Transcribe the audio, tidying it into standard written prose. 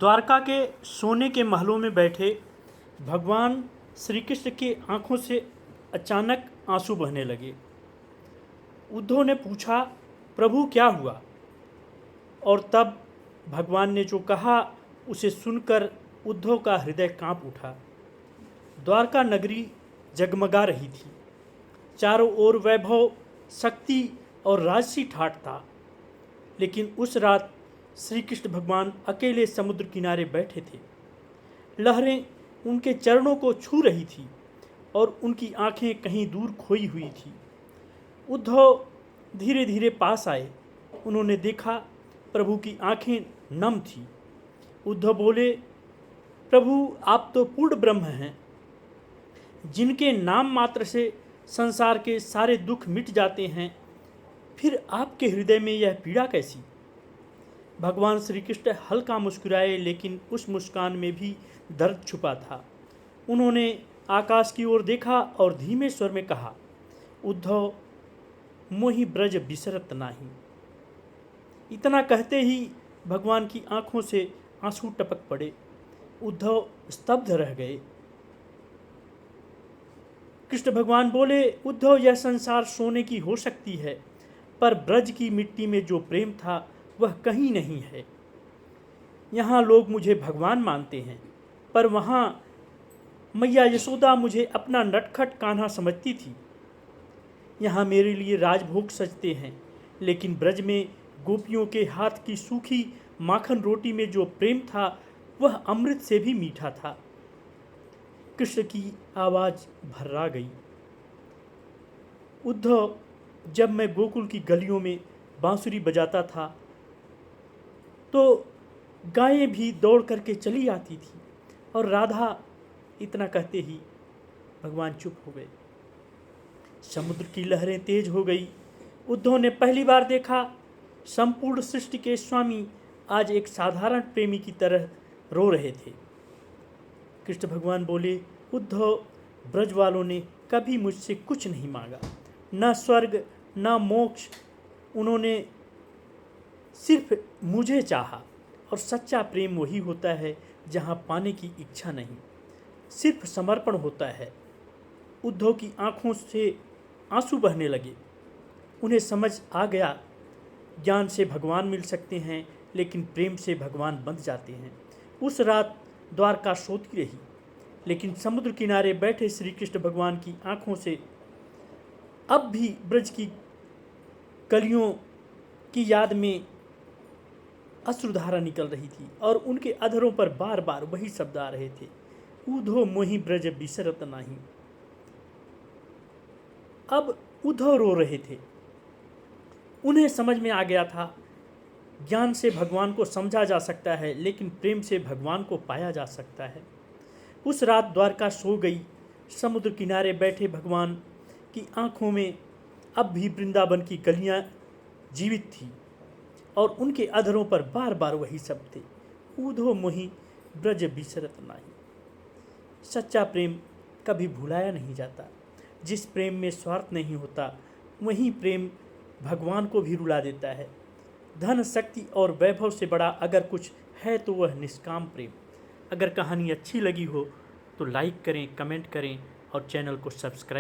द्वारका के सोने के महलों में बैठे भगवान श्री कृष्ण की आंखों से अचानक आंसू बहने लगे। उद्धव ने पूछा, प्रभु क्या हुआ? और तब भगवान ने जो कहा उसे सुनकर उद्धव का हृदय कांप उठा। द्वारका नगरी जगमगा रही थी। चारों ओर वैभव, शक्ति और राजसी ठाठ था। लेकिन उस रात श्री कृष्ण भगवान अकेले समुद्र किनारे बैठे थे। लहरें उनके चरणों को छू रही थी और उनकी आंखें कहीं दूर खोई हुई थी। उद्धव धीरे धीरे पास आए। उन्होंने देखा प्रभु की आंखें नम थीं। उद्धव बोले, प्रभु आप तो पूर्ण ब्रह्म हैं, जिनके नाम मात्र से संसार के सारे दुख मिट जाते हैं, फिर आपके हृदय में यह पीड़ा कैसी? भगवान श्री कृष्ण हल्का मुस्कुराए, लेकिन उस मुस्कान में भी दर्द छुपा था। उन्होंने आकाश की ओर देखा और धीमे स्वर में कहा, उद्धव मोहि ब्रज बिसरत नाही। इतना कहते ही भगवान की आंखों से आंसू टपक पड़े। उद्धव स्तब्ध रह गए। कृष्ण भगवान बोले, उद्धव यह संसार सोने की हो सकती है, पर ब्रज की मिट्टी में जो प्रेम था वह कहीं नहीं है। यहाँ लोग मुझे भगवान मानते हैं, पर वहाँ मैया यशोदा मुझे अपना नटखट कान्हा समझती थी। यहाँ मेरे लिए राजभोग सजते हैं, लेकिन ब्रज में गोपियों के हाथ की सूखी माखन रोटी में जो प्रेम था वह अमृत से भी मीठा था। कृष्ण की आवाज़ भर्रा गई, उद्धव जब मैं गोकुल की गलियों में बांसुरी बजाता था तो गायें भी दौड़ करके चली आती थी और राधा। इतना कहते ही भगवान चुप हो गए। समुद्र की लहरें तेज हो गई। उद्धव ने पहली बार देखा संपूर्ण सृष्टि के स्वामी आज एक साधारण प्रेमी की तरह रो रहे थे। कृष्ण भगवान बोले, उद्धव ब्रज वालों ने कभी मुझसे कुछ नहीं मांगा, न स्वर्ग न मोक्ष। उन्होंने सिर्फ मुझे चाहा, और सच्चा प्रेम वही होता है जहाँ पाने की इच्छा नहीं, सिर्फ समर्पण होता है। उद्धव की आंखों से आंसू बहने लगे। उन्हें समझ आ गया, ज्ञान से भगवान मिल सकते हैं, लेकिन प्रेम से भगवान बंध जाते हैं। उस रात द्वारका सोती रही, लेकिन समुद्र किनारे बैठे श्री कृष्ण भगवान की आंखों से अब भी ब्रज की कलियों की याद में अश्रुधारा निकल रही थी और उनके अधरों पर बार बार वही शब्द आ रहे थे, उद्धव मोहि ब्रज बिसरत नाही। अब उद्धव रो रहे थे। उन्हें समझ में आ गया था, ज्ञान से भगवान को समझा जा सकता है, लेकिन प्रेम से भगवान को पाया जा सकता है। उस रात द्वारका सो गई। समुद्र किनारे बैठे भगवान की आंखों में अब भी वृंदावन की गलियां जीवित थी और उनके अधरों पर बार बार वही शब्द थे, उद्धव मोहि ब्रज बिसरत नाही। सच्चा प्रेम कभी भुलाया नहीं जाता। जिस प्रेम में स्वार्थ नहीं होता, वही प्रेम भगवान को भी रुला देता है। धन, शक्ति और वैभव से बड़ा अगर कुछ है तो वह निष्काम प्रेम। अगर कहानी अच्छी लगी हो तो लाइक करें, कमेंट करें और चैनल को सब्सक्राइब